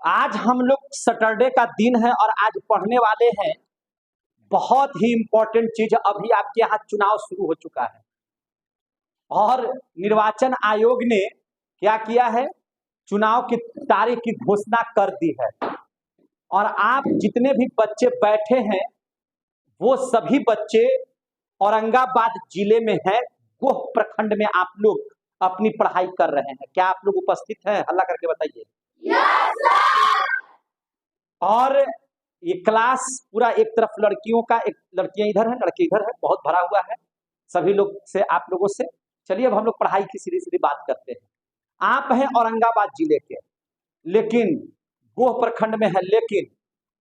आज हम लोग सैटरडे का दिन है और आज पढ़ने वाले हैं बहुत ही इंपॉर्टेंट चीज। अभी आपके यहाँ चुनाव शुरू हो चुका है और निर्वाचन आयोग ने क्या किया है, चुनाव की तारीख की घोषणा कर दी है। और आप जितने भी बच्चे बैठे हैं वो सभी बच्चे औरंगाबाद जिले में है, गोह प्रखंड में आप लोग अपनी पढ़ाई कर रहे हैं। क्या आप लोग उपस्थित हैं? हल्ला करके बताइए। और ये क्लास पूरा एक तरफ लड़कियों का, एक लड़कियां इधर है, लड़के इधर है, बहुत भरा हुआ है सभी लोग से, आप लोगों से। चलिए अब हम लोग पढ़ाई की सीधी सीधी बात करते हैं। आप हैं औरंगाबाद जिले के, लेकिन गोह प्रखंड में है, लेकिन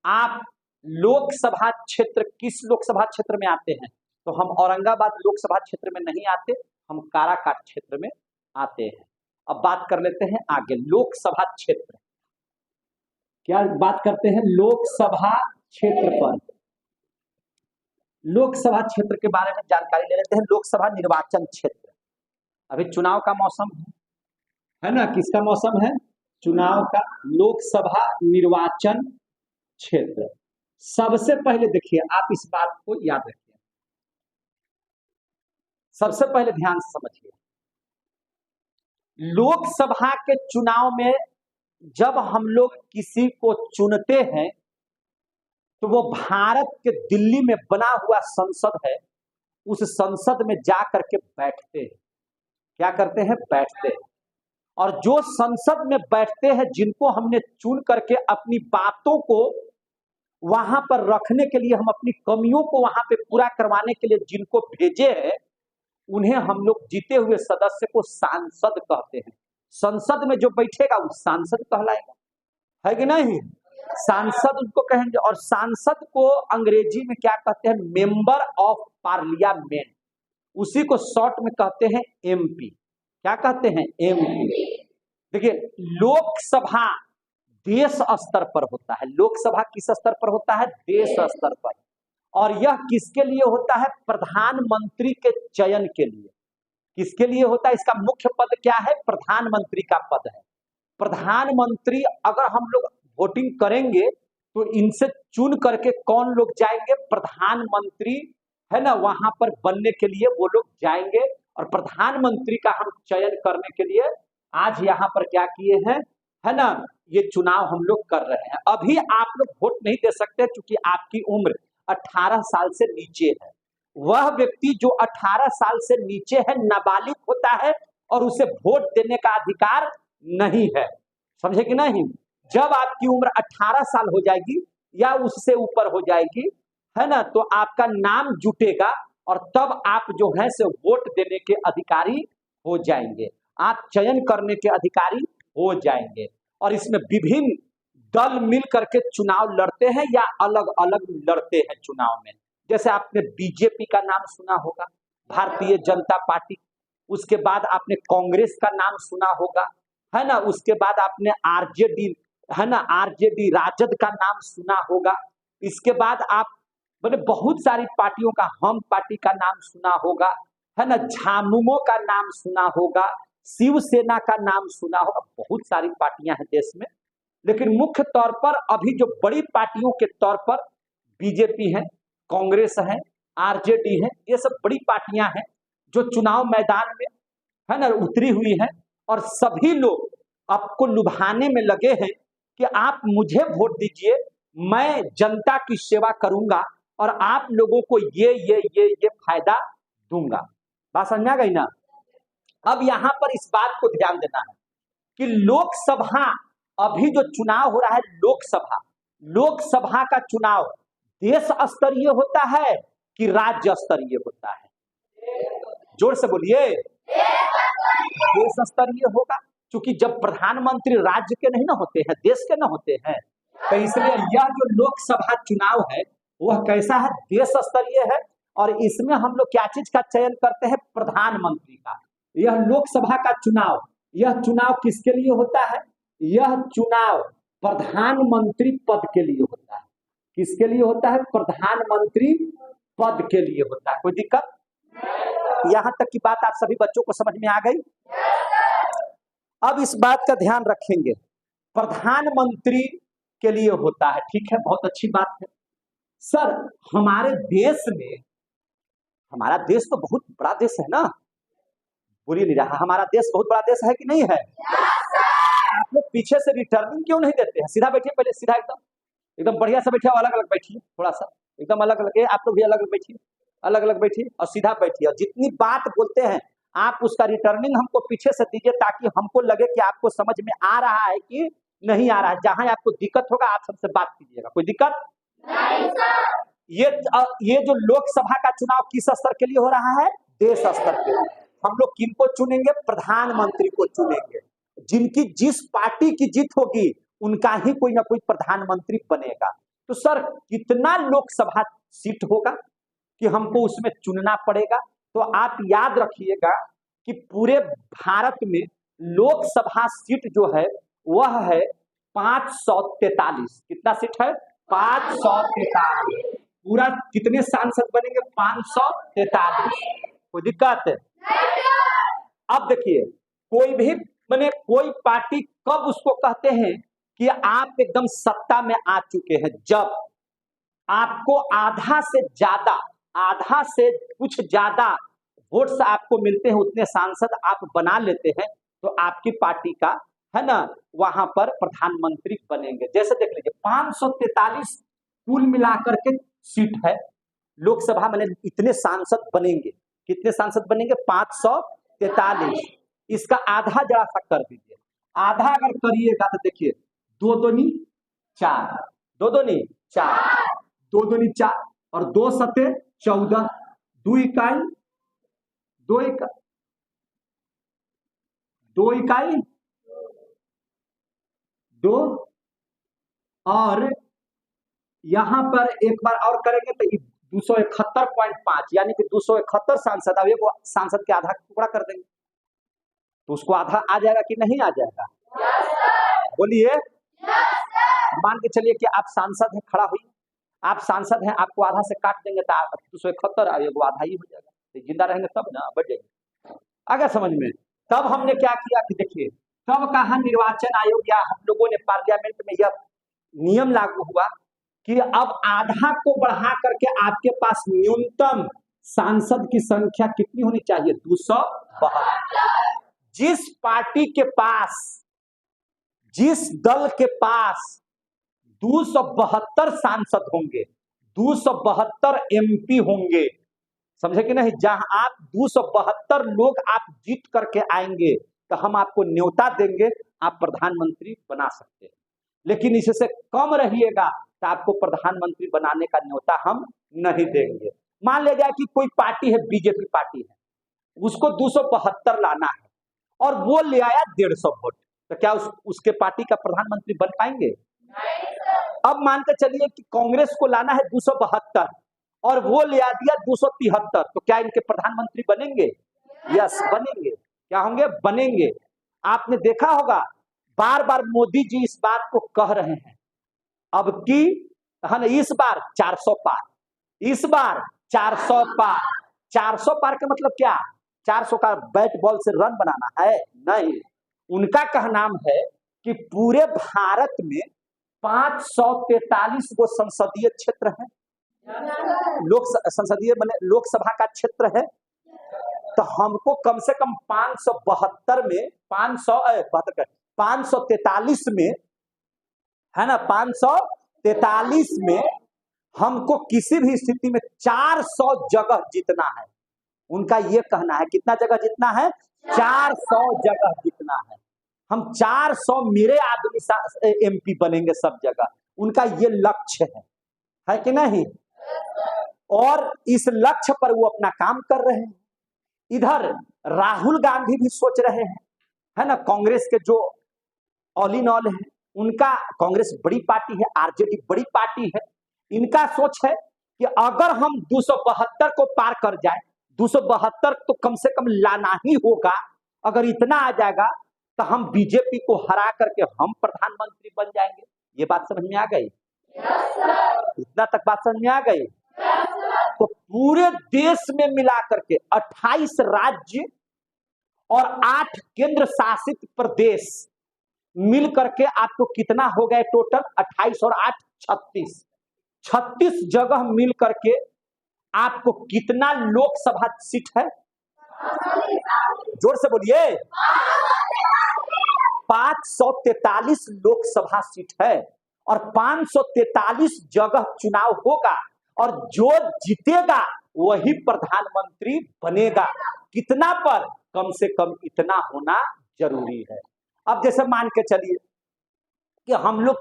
आप लोकसभा क्षेत्र, किस लोकसभा क्षेत्र में आते हैं? तो हम औरंगाबाद लोकसभा क्षेत्र में नहीं आते, हम काराकाट क्षेत्र में आते हैं। अब बात कर लेते हैं आगे लोकसभा क्षेत्र। क्या बात करते हैं? लोकसभा क्षेत्र पर, लोकसभा क्षेत्र के बारे में जानकारी ले लेते हैं। लोकसभा निर्वाचन क्षेत्र, अभी चुनाव का मौसम है ना, किसका मौसम है? चुनाव का। लोकसभा निर्वाचन क्षेत्र, सबसे पहले देखिए, आप इस बात को याद रखिए, सबसे पहले ध्यान से समझिए। लोकसभा के चुनाव में जब हम लोग किसी को चुनते हैं तो वो भारत के दिल्ली में बना हुआ संसद है, उस संसद में जा करके बैठते हैं। क्या करते हैं? बैठते हैं। और जो संसद में बैठते हैं, जिनको हमने चुन करके अपनी बातों को वहां पर रखने के लिए, हम अपनी कमियों को वहां पे पूरा करवाने के लिए जिनको भेजे हैं, उन्हें हम लोग जीते हुए सदस्य को सांसद कहते हैं। संसद में जो बैठेगा वो सांसद कहलाएगा, है कि नहीं? सांसद उनको कहेंगे। और सांसद को अंग्रेजी में क्या कहते हैं? Member of parliament. उसी को शॉर्ट में कहते हैं एमपी। क्या कहते हैं? एमपी। देखिए, लोकसभा देश स्तर पर होता है। लोकसभा किस स्तर पर होता है? देश स्तर पर। और यह किसके लिए होता है? प्रधानमंत्री के चयन के लिए। किसके लिए होता है? इसका मुख्य पद क्या है? प्रधानमंत्री का पद है। प्रधानमंत्री, अगर हम लोग वोटिंग करेंगे तो इनसे चुन करके कौन लोग जाएंगे? प्रधानमंत्री, है ना, वहां पर बनने के लिए वो लोग जाएंगे। और प्रधानमंत्री का हम चयन करने के लिए आज यहाँ पर क्या किए हैं, है ना, ये चुनाव हम लोग कर रहे हैं। अभी आप लोग वोट नहीं दे सकते क्योंकि आपकी उम्र 18 साल से नीचे है। वह व्यक्ति जो 18 साल से नीचे है नाबालिग होता है और उसे वोट देने का अधिकार नहीं है। समझे कि नहीं? जब आपकी उम्र 18 साल हो जाएगी या उससे ऊपर हो जाएगी, है ना, तो आपका नाम जुटेगा और तब आप जो है से वोट देने के अधिकारी हो जाएंगे, आप चयन करने के अधिकारी हो जाएंगे। और इसमें विभिन्न दल मिल करके चुनाव लड़ते हैं या अलग अलग लड़ते हैं चुनाव में। जैसे आपने बीजेपी का नाम सुना होगा, भारतीय जनता पार्टी। उसके बाद आपने कांग्रेस का नाम सुना होगा, है ना। उसके बाद आपने आरजेडी, है ना, आरजेडी राजद का नाम सुना होगा। इसके बाद आप मैंने बहुत सारी पार्टियों का, हम पार्टी का नाम सुना होगा, है ना, झामुमो का नाम सुना होगा, शिवसेना का नाम सुना होगा। बहुत सारी पार्टियां हैं देश में, लेकिन मुख्य तौर पर अभी जो बड़ी पार्टियों के तौर पर बीजेपी है, कांग्रेस है, आरजेडी है, ये सब बड़ी पार्टियां हैं जो चुनाव मैदान में, है ना, उतरी हुई है। और सभी लोग आपको लुभाने में लगे हैं कि आप मुझे वोट दीजिए, मैं जनता की सेवा करूंगा और आप लोगों को ये फायदा दूंगा। बात समझ गई ना? अब यहां पर इस बात को ध्यान देना है कि लोकसभा, अभी जो चुनाव हो रहा है लोकसभा, लोकसभा का चुनाव देश स्तरीय होता है कि राज्य स्तरीय होता है? जोर से बोलिए। देश स्तरीय होगा, क्योंकि जब प्रधानमंत्री राज्य के नहीं ना होते हैं, देश के ना होते हैं, तो इसलिए यह जो लोकसभा चुनाव है वह कैसा है? देश स्तरीय है। और इसमें हम लोग क्या चीज का चयन करते हैं? प्रधानमंत्री का। यह लोकसभा का चुनाव, यह चुनाव किसके लिए होता है? यह चुनाव प्रधानमंत्री पद के लिए होता है। किसके लिए होता है? प्रधानमंत्री पद के लिए होता है। कोई दिक्कत? यहां तक की बात आप सभी बच्चों को समझ में आ गई? अब इस बात का ध्यान रखेंगे प्रधानमंत्री के लिए होता है। ठीक है, बहुत अच्छी बात है। सर, हमारे देश में, हमारा देश तो बहुत बड़ा देश है ना, बोलिए नहीं रहा, हमारा देश बहुत बड़ा देश है कि नहीं है? आप लोग पीछे से रिटर्निंग क्यों नहीं देते हैं? सीधा बैठिए, पहले सीधा एकदम एकदम बढ़िया से बैठिए, अलग अलग बैठिए, थोड़ा सा एकदम अलग अलग, आप लोग भी अलग अलग बैठिए, अलग अलग बैठिए और सीधा बैठिए। और जितनी बात बोलते हैं आप उसका रिटर्निंग हमको पीछे से दीजिए, ताकि हमको लगे कि आपको समझ में आ रहा है कि नहीं आ रहा है। जहां आपको दिक्कत होगा आप सबसे बात कीजिएगा, कोई दिक्कत नहीं सर। ये जो लोकसभा का चुनाव किस स्तर के लिए हो रहा है? देश स्तर के लिए। हम लोग किनको चुनेंगे? प्रधानमंत्री को चुनेंगे। जिनकी जिस पार्टी की जीत होगी उनका ही कोई ना कोई प्रधानमंत्री बनेगा। तो सर, कितना लोकसभा सीट होगा कि हमको उसमें चुनना पड़ेगा? तो आप याद रखिएगा कि पूरे भारत में लोकसभा सीट जो है वह है 543। कितना सीट है? 543। पूरा कितने सांसद बनेंगे? 543। कोई दिक्कत है? अब देखिए, कोई भी माने कोई पार्टी कब उसको कहते हैं कि आप एकदम सत्ता में आ चुके हैं? जब आपको आधा से कुछ ज्यादा वोट्स आपको मिलते हैं, उतने सांसद आप बना लेते हैं, तो आपकी पार्टी का है ना वहां पर प्रधानमंत्री बनेंगे। जैसे देख लीजिए, 543 कुल मिलाकर के सीट है लोकसभा में, इतने सांसद बनेंगे। कितने सांसद बनेंगे? 543। इसका आधा जरा सा कर दीजिए। आधा अगर करिएगा तो देखिए, 2 दूनी 4, 2 दूनी 4, 2 दूनी 4 और 2 सते 14, 2 इकाई 2 इकाई 2 इकाई 2, और यहां पर एक बार और करेंगे तो 271.5, यानी कि 271 सांसद। अब एक सांसद के आधा टुकड़ा कर देंगे तो उसको आधा आ जाएगा कि नहीं आ जाएगा? बोलिए। मान के चलिए कि आप सांसद हैं, खड़ा हुई, आप सांसद हैं, आपको आधा से काट देंगे तो 271 वो आधा ही हो जाएगा। तो जिंदा रहेंगे तब ना, बढ़ जाएंगे। अगर समझ में, तब हमने क्या किया कि देखिए, तब कहा निर्वाचन आयोग या हम लोगों ने पार्लियामेंट में यह नियम लागू हुआ कि अब आधा को बढ़ा करके आपके पास न्यूनतम सांसद की संख्या कितनी होनी चाहिए? 272। जिस पार्टी के पास, जिस दल के पास 272 सांसद होंगे, 272 एमपी होंगे, समझे कि नहीं? जहां आप 272 लोग आप जीत करके आएंगे तो हम आपको न्योता देंगे, आप प्रधानमंत्री बना सकते हैं। लेकिन इससे कम रहिएगा तो आपको प्रधानमंत्री बनाने का न्योता हम नहीं देंगे। मान ले जाए कि कोई पार्टी है, बीजेपी पार्टी है, उसको 272 लाना है और वो ले आया 150 वोट, तो क्या उसके पार्टी का प्रधानमंत्री बन पाएंगे? अब मान के चलिए कि कांग्रेस को लाना है 272 और वो ले आ दिया 273, तो क्या इनके प्रधानमंत्री बनेंगे? यस, बनेंगे। क्या होंगे? बनेंगे। आपने देखा होगा बार बार मोदी जी इस बात को कह रहे हैं, अब की है ना, इस बार 400 पार, इस बार 400 पार। 400 पार का मतलब क्या? 400 का बैट बॉल से रन बनाना है? नहीं, उनका कहना है कि पूरे भारत में 543 वो संसदीय क्षेत्र है, संसदीय माने लोकसभा का क्षेत्र है, तो हमको कम से कम 572 में 543 में है ना, 543 में हमको किसी भी स्थिति में 400 जगह जीतना है। उनका यह कहना है, कितना जगह जीतना है? 400 जगह जीतना है। हम 400 मेरे आदमी एमपी बनेंगे सब जगह, उनका ये लक्ष्य है कि नहीं? और इस लक्ष्य पर वो अपना काम कर रहे हैं। इधर राहुल गांधी भी सोच रहे हैं, है ना, कांग्रेस के जो ऑल इन ऑल है, उनका, कांग्रेस बड़ी पार्टी है, आरजेडी बड़ी पार्टी है, इनका सोच है कि अगर हम 272 को पार कर जाए, 272 तो कम से कम लाना ही होगा, अगर इतना आ जाएगा तो हम बीजेपी को हरा करके हम प्रधानमंत्री बन जाएंगे। ये बात समझ में आ गई? इतना तक बात समझ में आ गई? तो पूरे देश में मिलाकर के 28 राज्य और 8 केंद्र शासित प्रदेश मिल करके आपको कितना हो गए टोटल? 28 और 8 36। 36 जगह मिल करके आपको कितना लोकसभा सीट है? जोर से बोलिए। 543 लोकसभा सीट है और 543 जगह चुनाव होगा और जो जीतेगा वही प्रधानमंत्री बनेगा। कितना पर? कम से कम इतना होना जरूरी है। अब जैसे मान के चलिए कि हम लोग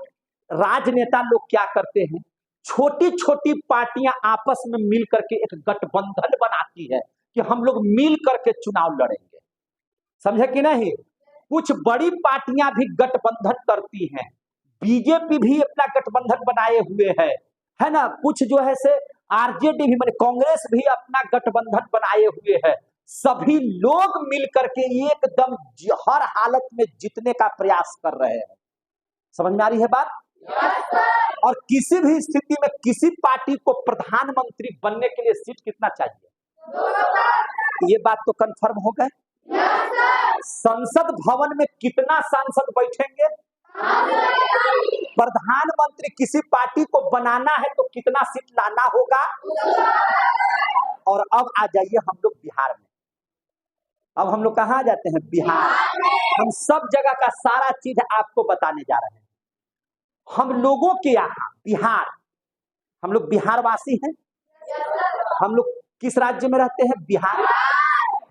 राजनेता लोग क्या करते हैं, छोटी छोटी पार्टियां आपस में मिल करके एक गठबंधन बनाती है कि हम लोग मिल करके चुनाव लड़ेंगे। समझे कि नहीं? कुछ बड़ी पार्टियां भी गठबंधन करती हैं, बीजेपी भी अपना गठबंधन बनाए हुए है ना। कुछ जो है से आरजेडी भी, माने कांग्रेस भी अपना गठबंधन बनाए हुए है। सभी लोग मिल करके एकदम हर हालत में जीतने का प्रयास कर रहे हैं। समझ में आ रही है बात? और किसी भी स्थिति में किसी पार्टी को प्रधानमंत्री बनने के लिए सीट कितना चाहिए? ये बात तो कंफर्म हो गए। संसद भवन में कितना सांसद बैठेंगे? प्रधानमंत्री किसी पार्टी को बनाना है तो कितना सीट लाना होगा? और अब आ जाइए हम लोग बिहार में। अब हम लोग कहाँ जाते हैं? बिहार। हम सब जगह का सारा चीज आपको बताने जा रहे हैं। हम लोगों के यहाँ बिहार, हम लोग बिहार वासी हैं। हम लोग किस राज्य में रहते हैं? बिहार।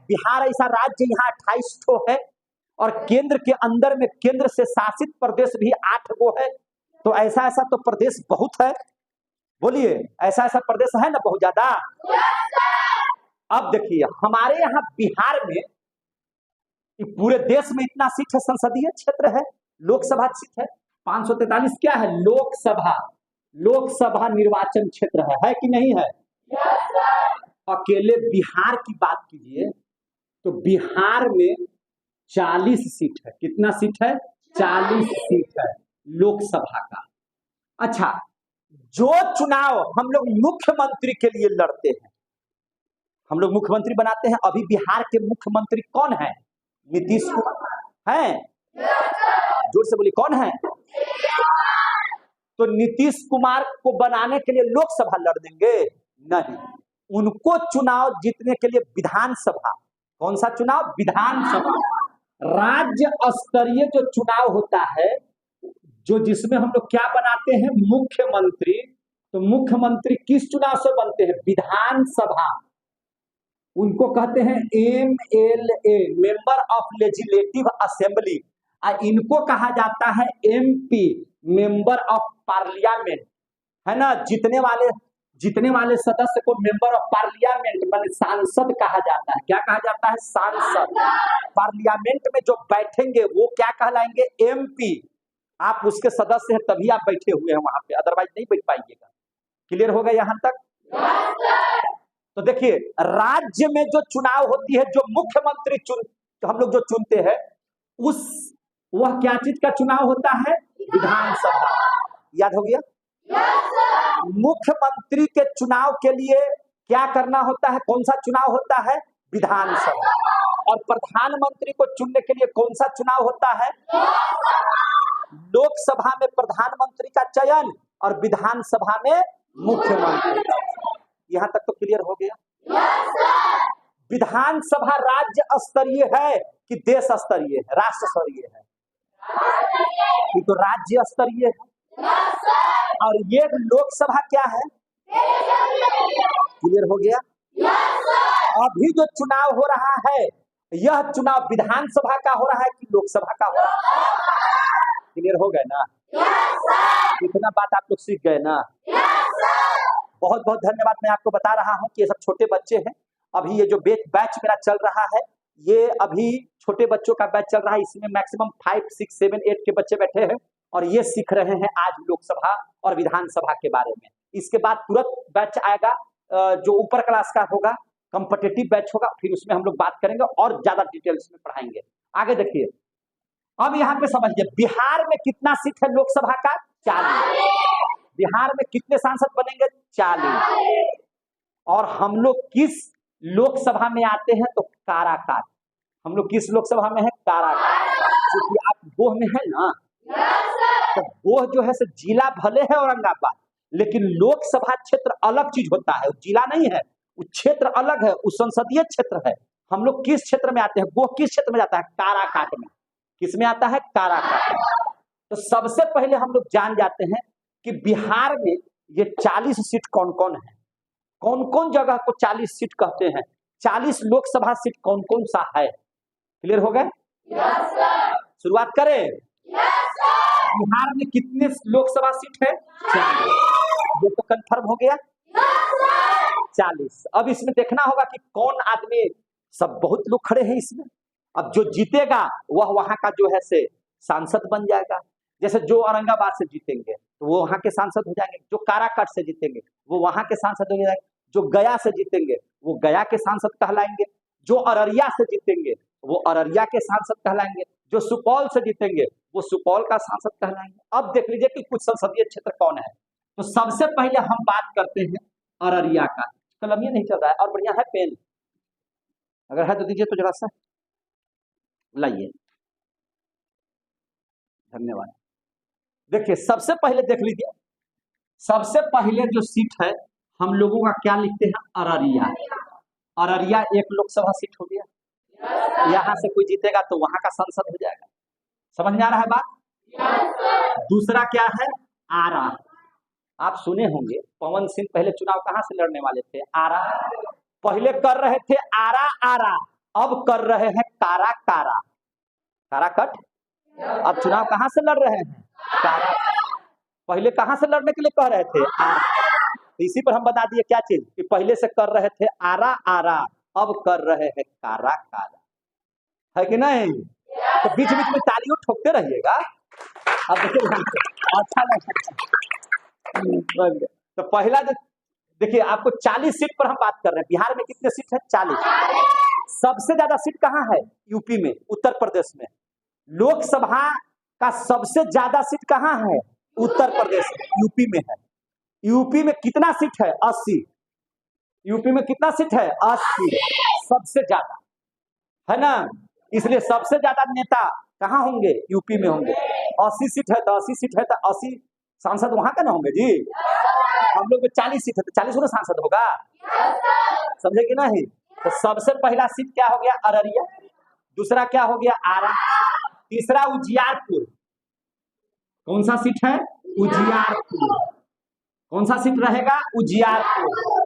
बिहार ऐसा राज्य यहाँ 28 ठो है और केंद्र के अंदर में केंद्र से शासित प्रदेश भी 8 गो है। तो ऐसा ऐसा तो प्रदेश बहुत है। बोलिए, ऐसा ऐसा प्रदेश है ना बहुत ज्यादा। अब देखिए हमारे यहाँ बिहार में पूरे देश में इतना सीट है, संसदीय क्षेत्र है, लोकसभा सीट है 543। क्या है? लोकसभा। लोकसभा निर्वाचन क्षेत्र है कि नहीं है? अकेले बिहार की बात कीजिए तो बिहार में 40 सीट है। कितना सीट है? 40 सीट है लोकसभा का। अच्छा, जो चुनाव हम लोग मुख्यमंत्री के लिए लड़ते हैं, हम लोग मुख्यमंत्री बनाते हैं। अभी बिहार के मुख्यमंत्री कौन है? नीतीश कुमार है। जोर से बोलिए, कौन है? तो नीतीश कुमार को बनाने के लिए लोकसभा लड़ देंगे? नहीं, उनको चुनाव जीतने के लिए विधानसभा। कौन सा चुनाव? विधानसभा। राज्य स्तरीय जो चुनाव होता है, जो जिसमें हम लोग क्या बनाते हैं? मुख्यमंत्री। तो मुख्यमंत्री किस चुनाव से बनते हैं? विधानसभा। उनको कहते हैं MLA, member of legislative assembly. इनको कहा जाता है MP, मेंबर ऑफ पार्लियामेंट, है ना। जितने वाले सदस्य को मेंबर ऑफ पार्लियामेंट माने सांसद कहा जाता है। क्या कहा जाता है? सांसद। पार्लियामेंट में जो बैठेंगे वो क्या कहलाएंगे? MP। आप उसके सदस्य हैं तभी आप बैठे हुए हैं वहां पे, अदरवाइज नहीं बैठ पाइएगा। क्लियर हो गया यहां तक? तो देखिए, राज्य में जो चुनाव होती है, जो मुख्यमंत्री हम लोग जो चुनते हैं, वह क्या चीज का चुनाव होता है? विधानसभा। याद हो गया? मुख्यमंत्री के चुनाव के लिए क्या करना होता है? कौन सा चुनाव होता है? विधानसभा। और प्रधानमंत्री को चुनने के लिए कौन सा चुनाव होता है? लोकसभा में प्रधानमंत्री का चयन और विधानसभा में मुख्यमंत्री का। यहां तक तो क्लियर हो गया? विधानसभा राज्य स्तरीय है कि देश स्तरीय है? राष्ट्र स्तरीय है। ये तो राज्य स्तरीय है। और ये लोकसभा क्या है? क्लियर हो गया? अभी जो चुनाव हो रहा है, यह चुनाव विधानसभा का हो रहा है कि लोकसभा का हो रहा है? क्लियर हो गए ना? इतना बात आप लोग सीख गए ना? बहुत बहुत धन्यवाद। मैं आपको बता रहा हूं कि ये सब छोटे बच्चे हैं। अभी ये जो बैच मेरा चल रहा है, ये अभी छोटे बच्चों का बैच चल रहा है। इसमें मैक्सिमम 5, 6, 7, 8 के बच्चे बैठे हैं और ये सीख रहे हैं आज लोकसभा और विधानसभा के बारे में। इसके बाद तुरंत बैच आएगा जो ऊपर क्लास का होगा, कॉम्पिटिटिव बैच होगा, फिर उसमें हम लोग बात करेंगे और ज्यादा डिटेल्स में पढ़ाएंगे। आगे देखिए, अब यहाँ पे समझिए, बिहार में कितना सीट है लोकसभा का? 40। बिहार में कितने सांसद बनेंगे? 40। और हम लोग किस लोकसभा में आते हैं? तो काराकाट। हम लोग किस लोकसभा में है? काराकाट। क्योंकि आप गोह में है ना? तो गोह जो है से जिला भले है औरंगाबाद, लेकिन लोकसभा क्षेत्र अलग चीज होता है, जिला नहीं है, वो क्षेत्र अलग है, वो संसदीय क्षेत्र है। हम लोग किस क्षेत्र में आते हैं? गोह किस क्षेत्र में जाता है? काराकाट में। किस में आता है? काराकाट में। तो सबसे पहले हम लोग जान जाते हैं कि बिहार में ये 40 सीट कौन कौन है, कौन कौन जगह को 40 सीट कहते हैं, 40 लोकसभा सीट कौन कौन सा है। क्लियर हो गए? शुरुआत करें। बिहार में कितने लोकसभा सीट है? 40। ये तो कंफर्म हो गया, 40। अब इसमें देखना होगा कि कौन आदमी, सब बहुत लोग खड़े हैं इसमें, अब जो जीतेगा वह वहां का जो है से सांसद बन जाएगा। जैसे जो औरंगाबाद से जीतेंगे तो वो वहां के सांसद हो जाएंगे, जो काराकाट से जीतेंगे वो वहां के सांसद हो जाएंगे, जो गया से जीतेंगे वो गया के सांसद कहलाएंगे, जो अररिया से जीतेंगे वो अररिया के सांसद कहलाएंगे, जो सुपौल से जीतेंगे वो सुपौल का सांसद कहलाएंगे। अब देख लीजिए कि कुछ संसदीय क्षेत्र कौन है। तो सबसे पहले हम बात करते हैं अररिया का। कलम ये नहीं चल रहा है और बढ़िया है पेन, अगर है तो दीजिए तो जरा सा लाइए, धन्यवाद। देखिए सबसे पहले देख लीजिए, सबसे पहले जो सीट है हम लोगों का क्या लिखते हैं? अररिया। अररिया एक लोकसभा सीट हो गया, यहां से कोई जीतेगा तो वहां का सांसद हो जाएगा। समझ में आ रहा है बात? दूसरा क्या है? आरा। आप सुने होंगे पवन सिंह पहले चुनाव कहां से लड़ने वाले थे? आरा। पहले कर रहे थे आरा आरा, अब कर रहे हैं कारा कारा, काराकट। अब चुनाव कहां से लड़ रहे हैं? कारा। पहले कहां से लड़ने के लिए कह रहे थे? आरा। तो इसी पर हम बता दिए क्या चीज, कि पहले से कर रहे थे आरा आरा, अब कर रहे हैं कारा कारा, है कि नहीं? तो बीच बीच में तालियों ठोकते रहिएगा। अब देखिए अच्छा लगा। तो पहला जो देखिए, आपको 40 सीट पर हम बात कर रहे हैं। बिहार में कितने सीट है? 40। सबसे ज्यादा सीट कहाँ है? यूपी में, उत्तर प्रदेश में। लोकसभा का सबसे ज्यादा सीट कहाँ है? उत्तर प्रदेश में, यूपी में है। यूपी में कितना सीट है? 80। यूपी में कितना सीट है? 80, सबसे ज्यादा है ना। इसलिए सबसे ज्यादा नेता कहाँ होंगे? यूपी में होंगे। 80 सीट है तो 80 सीट है तो 80 सांसद वहां का ना होंगे जी। हम लोग में 40 सीट है तो 40 ना सांसद होगा, समझे कि नहीं? तो सबसे पहला सीट क्या हो गया? अररिया। दूसरा क्या हो गया? आरा। तीसरा उजियारपुर। कौन सा सीट है? उजियारपुर। कौन सा सीट रहेगा? उजियारपुर।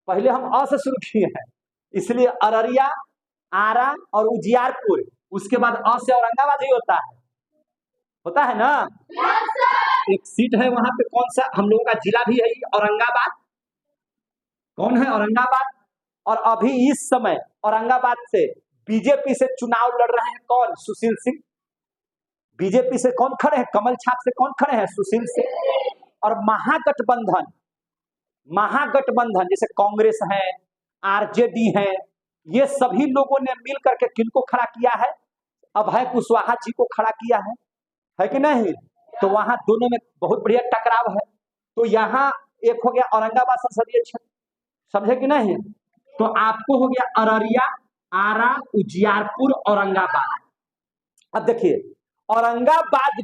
पहले हम अ से शुरू किए हैं, इसलिए अररिया, आरा और उजियारपुर। उसके बाद अ से औरंगाबाद ही होता है ना। एक सीट है वहां पे, कौन सा? हम लोगों का जिला भी है औरंगाबाद। कौन है? औरंगाबाद। और अभी इस समय औरंगाबाद से बीजेपी से चुनाव लड़ रहे हैं कौन? सुशील सिंह। बीजेपी से कौन खड़े हैं? कमल छाप से कौन खड़े हैं? सुशील सिंह। और महागठबंधन, महागठबंधन जैसे कांग्रेस है, आरजेडी है, ये सभी लोगों ने मिल करके किनको खड़ा किया है? अभय कुशवाहा जी को खड़ा किया है कि नहीं? तो वहां दोनों में बहुत बढ़िया टकराव है। तो यहाँ एक हो गया औरंगाबाद संसदीय क्षेत्र, समझे कि नहीं? तो आपको हो गया अररिया, आरा, उजियारपुर, औरंगाबाद। अब देखिए औरंगाबाद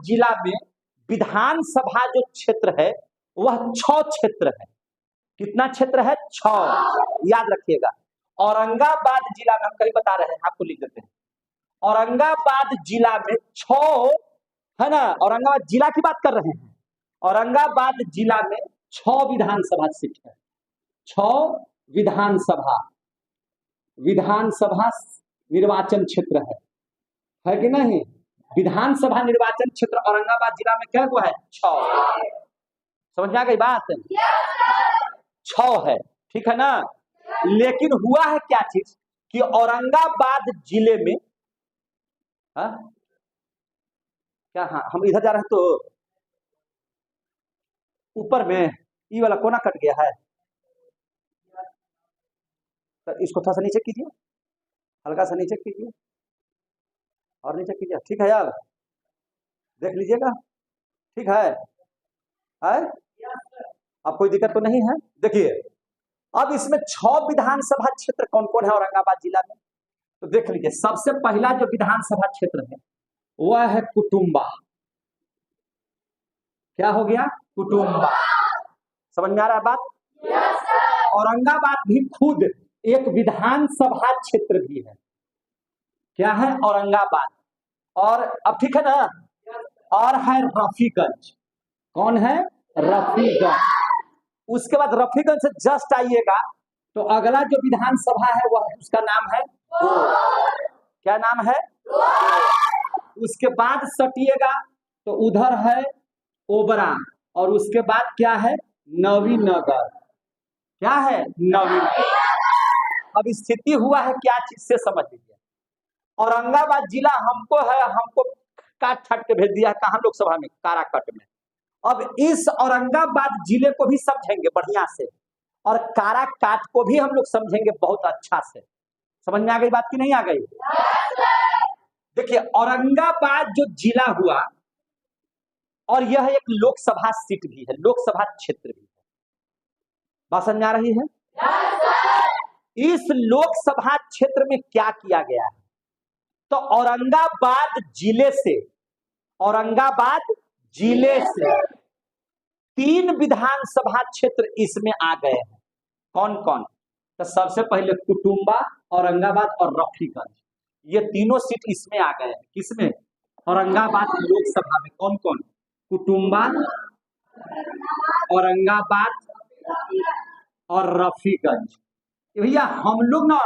जिला में विधानसभा जो क्षेत्र है वह 6 क्षेत्र है। कितना क्षेत्र है? 6। याद रखिएगा, औरंगाबाद जिला में हम कहीं बता रहे हैं, आपको लिख देते हैं। औरंगाबाद जिला में 6 है ना, औरंगाबाद जिला की बात कर रहे हैं। औरंगाबाद जिला में 6 विधानसभा सीट है। 6 विधानसभा निर्वाचन क्षेत्र है कि नहीं? विधानसभा निर्वाचन क्षेत्र औरंगाबाद जिला में क्या हुआ है? 6। समझ में आ गई बात? 6 है, ठीक है ना। लेकिन हुआ है क्या चीज कि औरंगाबाद जिले में क्या, हाँ हम इधर जा रहे हैं तो ऊपर में ई वाला कोना कट गया है, तो इसको थोड़ा सा नीचे कीजिए, हल्का सा नीचे कीजिए और नीचे कीजिए, ठीक है यार, देख लीजिएगा, ठीक है? अब कोई दिक्कत तो नहीं है? देखिए अब इसमें 6 विधानसभा क्षेत्र कौन कौन है औरंगाबाद जिला में? तो देख लीजिए, सबसे पहला जो विधानसभा क्षेत्र है वह है कुटुंबा। क्या हो गया? कुटुंबा। समझ में आ रहा है बात? औरंगाबाद भी खुद एक विधानसभा क्षेत्र भी है। क्या है? औरंगाबाद। और अब ठीक है ना? और है रफीगंज। कौन है? रफीगंज। उसके बाद रफीगंज से जस्ट आइएगा तो अगला जो विधानसभा है वह उसका नाम है क्या नाम है? उसके बाद सटिएगा तो उधर है ओबरा, और उसके बाद क्या है? नवीनगर। क्या है? नवीनगर। अब स्थिति हुआ है क्या चीज से समझ लीजिए। औरंगाबाद जिला हमको काट छाट के भेज दिया है कहाँ? लोकसभा में, काराकट में। अब इस औरंगाबाद जिले को भी समझेंगे बढ़िया से, और काराकाट को भी हम लोग समझेंगे बहुत अच्छा से। समझ में आ गई बात की नहीं आ गई? देखिए, औरंगाबाद जो जिला हुआ, और यह एक लोकसभा सीट भी है, लोकसभा क्षेत्र भी है। बात समझ आ रही है? इस लोकसभा क्षेत्र में क्या किया गया है? तो औरंगाबाद जिले से 3 विधानसभा क्षेत्र इसमें आ गए हैं। कौन कौन? तो सबसे पहले कुटुंबा, औरंगाबाद और रफीगंज, ये तीनों सीट इसमें आ गए हैं। किसमें? औरंगाबाद लोकसभा में। कौन कौन? कुटुंबा, औरंगाबाद और रफीगंज। भैया हम लोग ना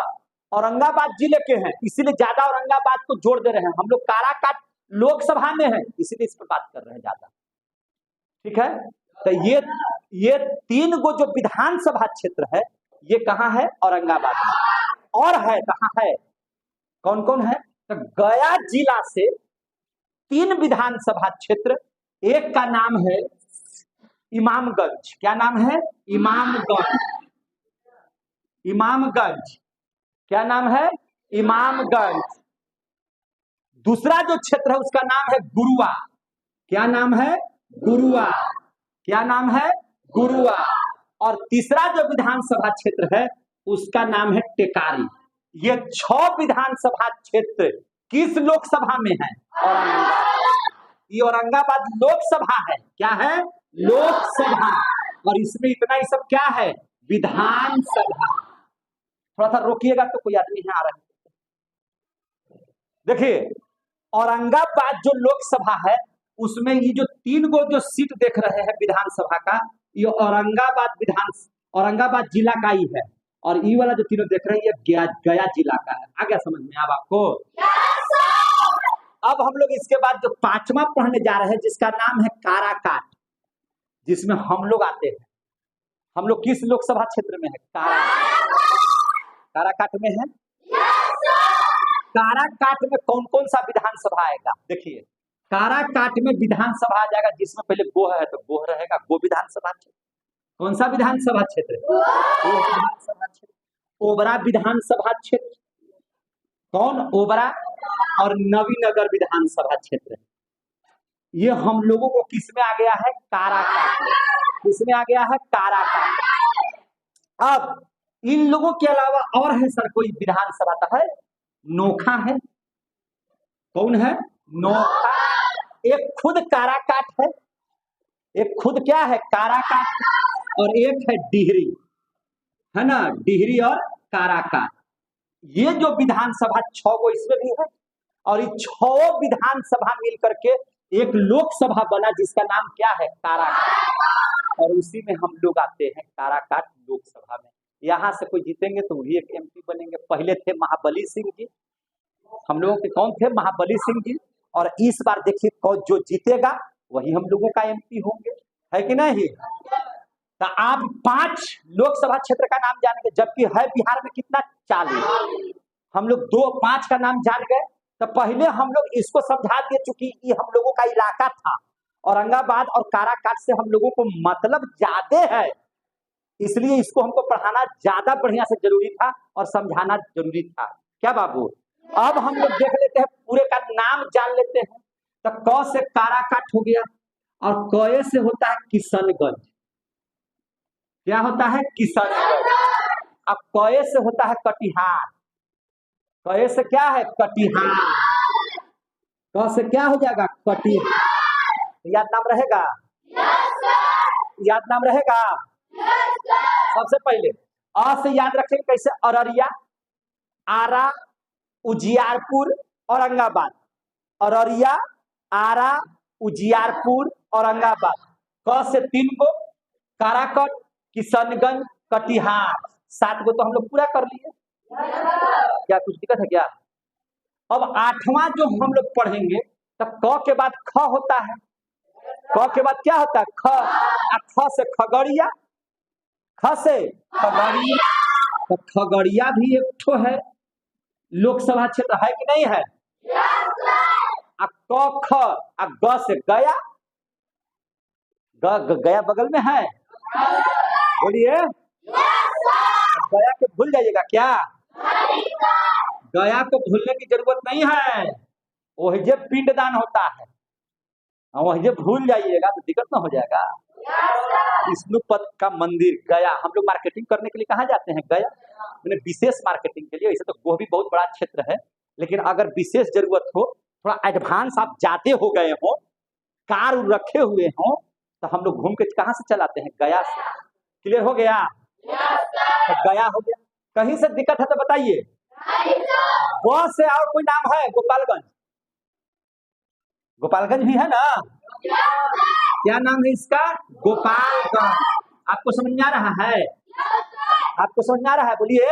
औरंगाबाद जिले के हैं, इसीलिए ज्यादा औरंगाबाद को जोड़ दे रहे हैं। हम लोग काराकाट लोकसभा में है, इसीलिए इस पर बात कर रहे हैं ज्यादा। ठीक है? तो ये 3 गो जो विधानसभा क्षेत्र है ये कहाँ है? औरंगाबाद में। और है कहाँ है? कौन कौन है? तो गया जिला से 3 विधानसभा क्षेत्र, एक का नाम है इमामगंज। क्या नाम है? इमामगंज। क्या नाम है? इमामगंज। दूसरा जो क्षेत्र है उसका नाम है गुरुआ। क्या नाम है? गुरुआ। क्या नाम है? गुरुआ। और तीसरा जो विधानसभा क्षेत्र है उसका नाम है टेकारी। ये 6 विधानसभा क्षेत्र किस लोकसभा में है? औरंगाबाद। ये औरंगाबाद लोकसभा है। क्या है? लोकसभा। और इसमें इतना ही सब क्या है? विधानसभा। थोड़ा सा रोकिएगा तो कोई आदमी यहाँ आ रहा है। देखिए, औरंगाबाद जो लोकसभा है उसमें ये जो 3 गो जो सीट देख रहे हैं विधानसभा का, ये औरंगाबाद जिला का ही है। और ये वाला जो तीनों देख रहे हैं ये गया जिला का है। आ गया समझ में अब आपको? अब हम लोग इसके बाद जो 5वां पढ़ने जा रहे हैं जिसका नाम है काराकाट, जिसमें हम लोग आते हैं। हम लोग किस लोकसभा क्षेत्र में है? काराकाट में है। काराकाट में कौन कौन सा विधानसभा आएगा? देखिए, काराकाट में विधानसभा आ जाएगा जिसमें पहले गोह है तो गोह रहेगा, गो विधानसभा क्षेत्र। कौन सा विधानसभा क्षेत्र? गो विधानसभा क्षेत्र। ओबरा विधानसभा क्षेत्र। कौन? ओबरा। और नवीनगर विधानसभा क्षेत्र। ये हम लोगों को किसमें आ गया है? काराकाट में। किसमें आ गया है? काराकाट। अब इन लोगों के अलावा और है सर कोई विधानसभा? तो है नोखा है। कौन है? नोखा। एक खुद काराकाट है, एक खुद क्या है? काराकाट, और एक है डिहरी, है ना? डिहरी और काराकाट। ये जो विधानसभा 6 गो इसमें भी है, और ये 6 विधानसभा मिलकर के एक लोकसभा बना जिसका नाम क्या है? काराकाट। और उसी में हम लोग आते हैं काराकाट लोकसभा में। यहाँ से कोई जीतेंगे तो वही एक MP बनेंगे। पहले थे महाबली सिंह जी, हम लोगों के कौन थे? महाबली सिंह जी। और इस बार देखिए कौन जो जीतेगा वही हम लोगों का MP होंगे, है कि नहीं? तो आप 5 लोकसभा क्षेत्र का नाम जानेंगे, जबकि है बिहार में कितना? 40। हम लोग 5 का नाम जान गए। तो पहले हम लोग इसको समझा दे चुकी ये हम लोगों का इलाका था। औरंगाबाद और काराकाट से हम लोगों को मतलब ज्यादा है, इसलिए इसको हमको पढ़ाना ज्यादा बढ़िया से जरूरी था और समझाना जरूरी था। क्या बाबू? अब हम लोग देख लेते हैं, पूरे का नाम जान लेते हैं। तो क से काराकाट हो गया, और कए से होता है किशनगंज। क्या होता है? किशनगंज। अब कए से होता है कटिहार। कहे से क्या है? कटिहार। क से क्या हो जाएगा? कटिहार। याद नाम रहेगा? याद नाम रहेगा? सबसे पहले अ से याद रखेंगे कैसे? अररिया, आरा, उजियारपुर, औरंगाबाद। अररिया, आरा, उजियारपुर, औरंगाबाद। क से 3 गो, काराकट, किशनगंज, कटिहार। 7 गो तो हम लोग पूरा कर लिए। क्या कुछ दिक्कत है क्या? अब 8वां जो हम लोग पढ़ेंगे तब क के बाद ख होता है। क के बाद क्या होता है? ख। ख से खगड़िया, ख से खगड़िया। तो खगड़िया भी एक ठो है, लोकसभा क्षेत्र है कि नहीं है? क ख ग से गया, गया बगल में है, बोलिए। गया के भूल जाइएगा क्या? गया को भूलने की जरूरत नहीं है, वही जे पिंडदान होता है, वही जे भूल जाइएगा तो दिक्कत ना हो जाएगा। विष्णुपद का मंदिर गया। हम लोग मार्केटिंग करने के लिए कहाँ जाते हैं? गया। मैंने विशेष मार्केटिंग के लिए, वैसे तो वो भी बहुत बड़ा क्षेत्र है, लेकिन अगर विशेष जरूरत हो, थोड़ा एडवांस आप जाते हो गए हो, कार रखे हुए हो, तो हम लोग घूम के कहाँ से चलाते हैं? गया से। क्लियर हो गया? तो गया हो गया। कहीं से दिक्कत है तो बताइए। वहां से और कोई नाम है? गोपालगंज। गोपालगंज भी है ना? क्या नाम है इसका? गोपालगंज। आपको समझ में आ रहा है? आपको समझ में आ रहा है? बोलिए।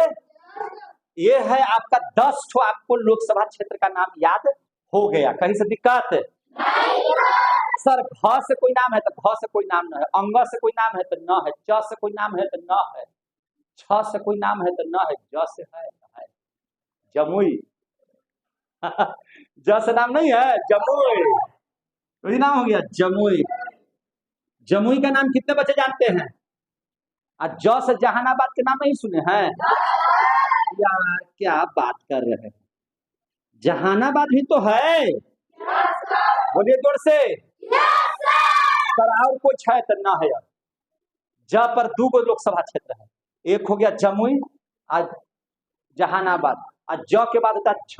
ये है आपका 10 ठो, आपको लोकसभा क्षेत्र का नाम याद हो गया। कहीं से दिक्कत? सर घ से कोई नाम है तो घ से कोई नाम न है, अंग से कोई नाम है तो न है, च से कोई नाम है तो न है, छ से कोई नाम है तो न है, ज से है न है। जमुई। ज से नाम नहीं है? जमुई। वही नाम हो गया, जमुई। जमुई का नाम कितने बच्चे जानते हैं? ज से जहानाबाद के नाम नहीं सुने हैं? यार क्या बात कर रहे हैं, जहानाबाद भी तो है। बोलिए जोर से। सर और कुछ है तो ना है? ज पर 2 गो लोकसभा क्षेत्र है, एक हो गया जमुई और जहानाबाद, और ज के बाद होता है झ।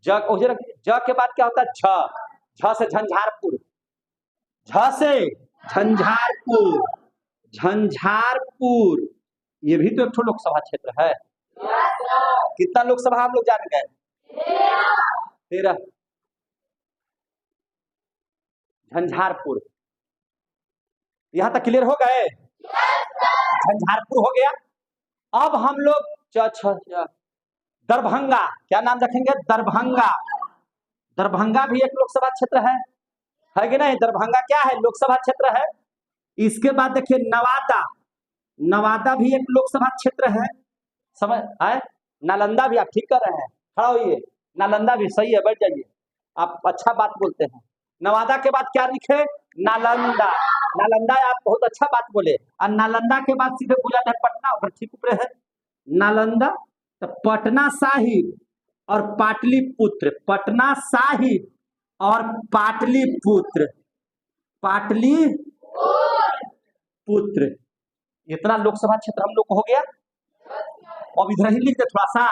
ज के बाद क्या होता है? झ। झ से झंझारपुर, झ से झंझारपुर, झंझारपुर। ये भी तो एक ठो लोकसभा क्षेत्र है। कितना लोकसभा हम लोग जान गए? 13। झंझारपुर। यहां तक क्लियर हो गए? झंझारपुर हो गया। अब हम लोग दरभंगा। क्या नाम रखेंगे? दरभंगा। दरभंगा भी एक लोकसभा क्षेत्र है कि नहीं? दरभंगा क्या है? लोकसभा क्षेत्र है। इसके बाद देखिए नवादा। नवादा भी एक लोकसभा क्षेत्र है, समझ आए? नालंदा भी, आप ठीक कर रहे हैं, खड़ा होइए। नालंदा भी सही है, बैठ जाइए, आप अच्छा बात बोलते हैं। नवादा के बाद क्या लिखे? नालंदा। नालंदा आप बहुत अच्छा बात बोले। और नालंदा के बाद सीधे बोला है पटना, और ठीक ऊपर है नालंदा। तो पटना साहिब और पाटलिपुत्र, पटना साहिब और पाटलिपुत्र, पाटलिपुत्र। इतना लोकसभा क्षेत्र हम लोग को हो गया। अब इधर ही लिख दे थोड़ा सा।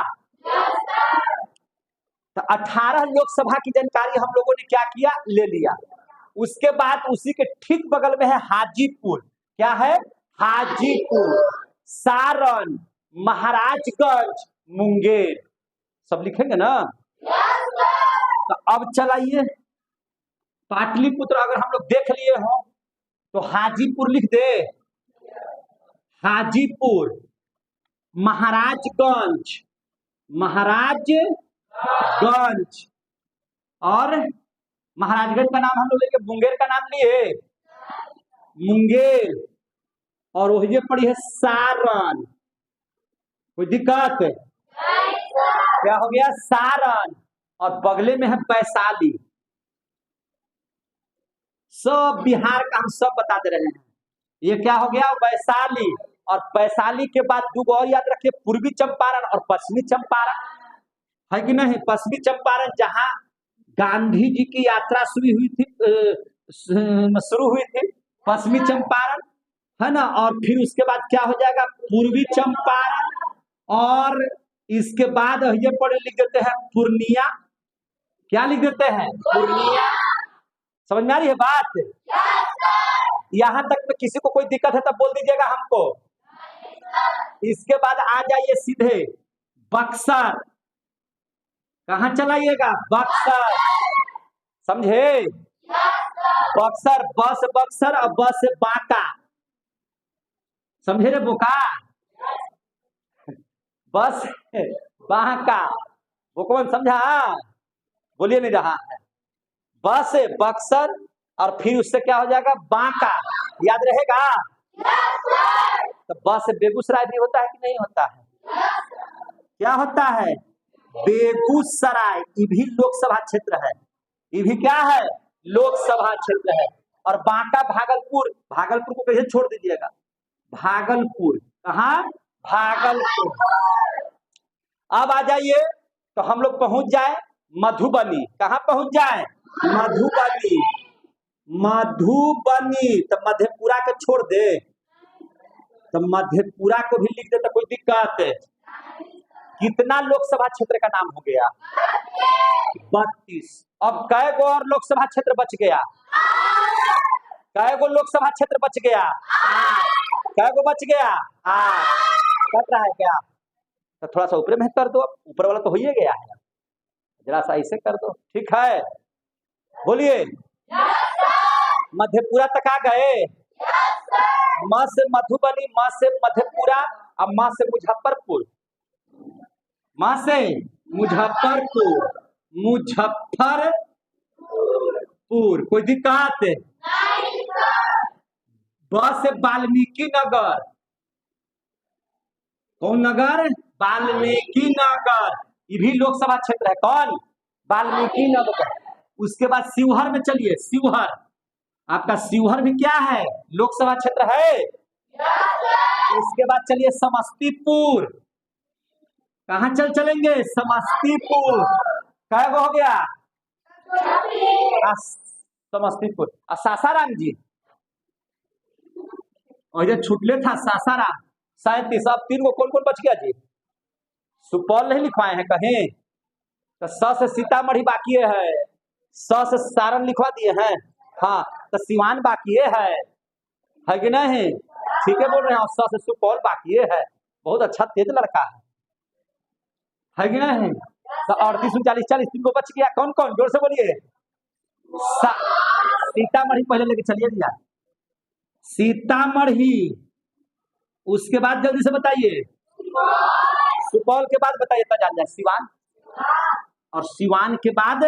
तो 18 लोकसभा की जानकारी हम लोगों ने क्या किया? ले लिया। उसके बाद उसी के ठीक बगल में है हाजीपुर। क्या है? हाजीपुर, सारण, महाराजगंज, मुंगेर। सब लिखेंगे ना? तो अब चलाइए, पाटलिपुत्र अगर हम लोग देख लिए हो तो हाजीपुर लिख दे। हाजीपुर, महाराजगंज, महाराजगंज, और महाराजगंज का नाम हम लोग लेके मुंगेर का नाम लिए, मुंगेर, और वही पड़ी है सारण। कोई दिक्कत? क्या हो गया? सारण। और बगले में है वैशाली। सब बिहार का हम सब बता दे रहे हैं। ये क्या हो गया? वैशाली। और वैशाली के बाद 2 और याद रखिए, पूर्वी चंपारण और पश्चिमी चंपारण, है कि नहीं? पश्चिमी चंपारण जहां गांधी जी की यात्रा शुरू हुई थी, पश्चिमी चंपारण, है ना? और फिर उसके बाद क्या हो जाएगा? पूर्वी चंपारण और इसके बाद ये पढ़े लिख देते हैं पूर्णिया। क्या लिख देते हैं? पूर्णिया। समझ में आ रही है बात? यहां तक में किसी को कोई दिक्कत है तब बोल दीजिएगा हमको। इसके बाद आ जाइए सीधे बक्सर। कहां चलाइएगा? बक्सर। समझे? बक्सर, बस बक्सर और बस बांका। समझे रे बोका? बस बांका। वो कौन समझा? बोलिए नहीं रहा है। बस बक्सर और फिर उससे क्या हो जाएगा? बांका। याद रहेगा? तो बस बेगूसराय भी होता है कि नहीं होता है? क्या होता है? बेगूसराय। ये भी लोकसभा क्षेत्र है। ये भी क्या है? लोकसभा क्षेत्र है। और बांका भागलपुर। भागलपुर को कैसे छोड़ दीजिएगा? भागलपुर। कहाँ? भागलपुर। अब आ जाइए तो हम लोग पहुंच जाए मधुबनी। कहाँ पहुंच जाए? मधुबनी। मधुबनी। तो मधेपुरा को छोड़ दे, तो मधेपुरा को भी लिख दे तो कोई दिक्कत है? कितना लोकसभा क्षेत्र का नाम हो गया? 32। अब कै गो और लोकसभा क्षेत्र बच गया? कै गो लोकसभा क्षेत्र बच गया? कै गो बच गया? कट रहा है क्या? तो थोड़ा सा ऊपर में कर दो। ऊपर वाला तो हो ही गया है, जरा सा ऐसे कर दो। ठीक है, बोलिए। मधेपुरा तक आ गए? म से मधुबनी, म से मधेपुरा और म से मुजफ्फरपुर। म से मुजफ्फरपुर। मुजफ्फरपुर। कोई दिक्कत? ब से वाल्मीकि नगर। कौन नगर? वाल्मीकि नगर। ये भी लोकसभा क्षेत्र है। कौन? वाल्मीकि नगर। उसके बाद शिवहर में चलिए। शिवहर। आपका शिवहर भी क्या है? लोकसभा क्षेत्र है। इसके बाद चलिए समस्तीपुर। कहां चलेंगे? समस्तीपुर। क्या हो गया? समस्तीपुर। और सासाराम जी, और ये छुटले था सासाराम। 37। अब 3 को कौन कौन बच गया जी? सुपौल नहीं लिखवाए हैं कहीं? तो स से सीतामढ़ी बाकी है, स से सारण लिखवा दिए हैं। हाँ, तो सिवान बाकी है कि नहीं? ठीक है बोल रहे हैं। स से सुपौल बाकी है। बहुत अच्छा तेज लड़का है कि नहीं? तो 38, 39, 40 3 को बच गया। कौन कौन? जोर से बोलिए। सीतामढ़ी पहले लेके चलिए भैया। सीतामढ़ी। उसके बाद जल्दी से बताइए। सुपौल के बाद बताइए तो जान जाए। सिवान। और सिवान के बाद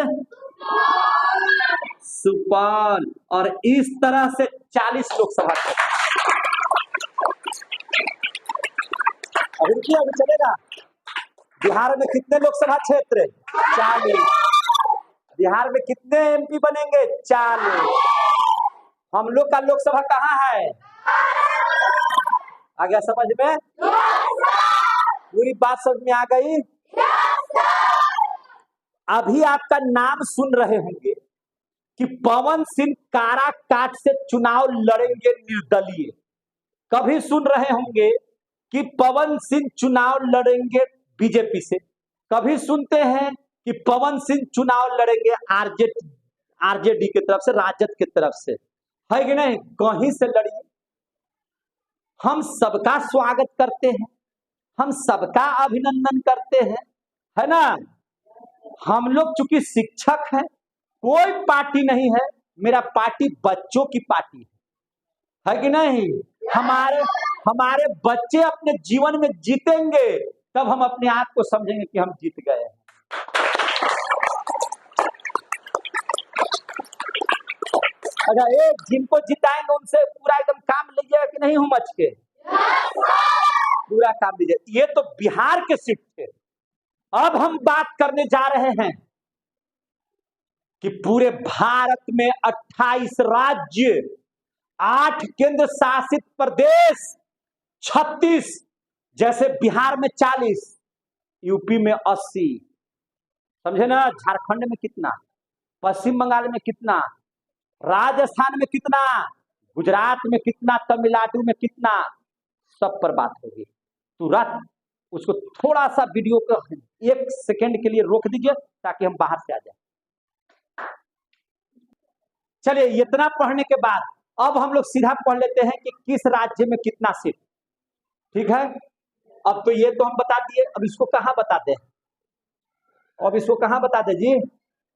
सुपौल। और इस तरह से 40 लोकसभा क्षेत्र। अभी चलेगा। बिहार में कितने लोकसभा क्षेत्र? 40। बिहार में कितने एमपी बनेंगे? 40। हम लोग का लोकसभा कहाँ है? आ गया समझ में? पूरी बात समझ में आ गई? अभी आपका नाम सुन रहे होंगे कि पवन सिंह काराकाट से चुनाव लड़ेंगे निर्दलीय। कभी सुन रहे होंगे कि पवन सिंह चुनाव लड़ेंगे बीजेपी से। कभी सुनते हैं कि पवन सिंह चुनाव लड़ेंगे आरजेडी की तरफ से, राजद की तरफ से। है कि नहीं? कहीं से लड़िए। हम सबका स्वागत करते हैं, हम सबका अभिनंदन करते हैं, है ना? हम लोग चूंकि शिक्षक हैं, कोई पार्टी नहीं है। मेरा पार्टी बच्चों की पार्टी है कि नहीं? हमारे बच्चे अपने जीवन में जीतेंगे तब हम अपने आप को समझेंगे कि हम जीत गए हैं। अच्छा, एक जिनको जिताएंगे उनसे पूरा एकदम काम लीजिएगा कि नहीं? उमच के पूरा काम लीजिए। ये तो बिहार के सीट थे। अब हम बात करने जा रहे हैं कि पूरे भारत में 28 राज्य, 8 केंद्र शासित प्रदेश, 36, जैसे बिहार में 40, यूपी में 80, समझे ना? झारखंड में कितना, पश्चिम बंगाल में कितना, राजस्थान में कितना, गुजरात में कितना, तमिलनाडु में कितना, सब पर बात होगी तुरंत। उसको थोड़ा सा वीडियो को 1 सेकेंड के लिए रोक दीजिए ताकि हम बाहर से आ जाए। चलिए, इतना पढ़ने के बाद अब हम लोग सीधा पढ़ लेते हैं कि किस राज्य में कितना सीट। ठीक है, अब तो ये तो हम बता दिए, अब इसको कहाँ बता दें, अब इसको कहाँ बता दें जी?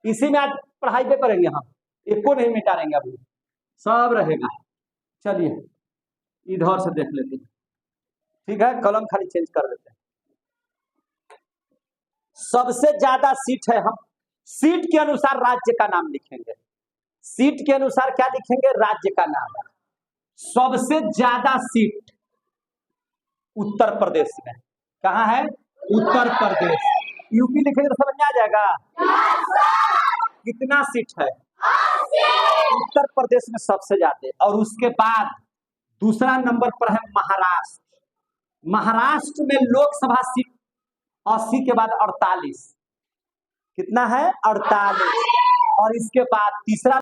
इसी में आज पढ़ाई पे करेंगे हम, एको नहीं मिटाएंगे, अभी सब रहेगा। चलिए इधर से देख लेते हैं। ठीक है, कलम खाली चेंज कर देते हैं। सबसे ज्यादा सीट है, हम सीट के अनुसार राज्य का नाम लिखेंगे। सीट के अनुसार क्या लिखेंगे? राज्य का नाम। सबसे ज्यादा सीट उत्तर प्रदेश में। कहाँ है? उत्तर प्रदेश। यूपी लिखेंगे तो समझ में आ जाएगा। कितना सीट है? उत्तर प्रदेश में सबसे ज्यादा। और उसके बाद दूसरा नंबर पर है महाराष्ट्र। महाराष्ट्र में लोकसभा सीट 80 के बाद 48। कितना है? 48। और इसके बाद तीसरा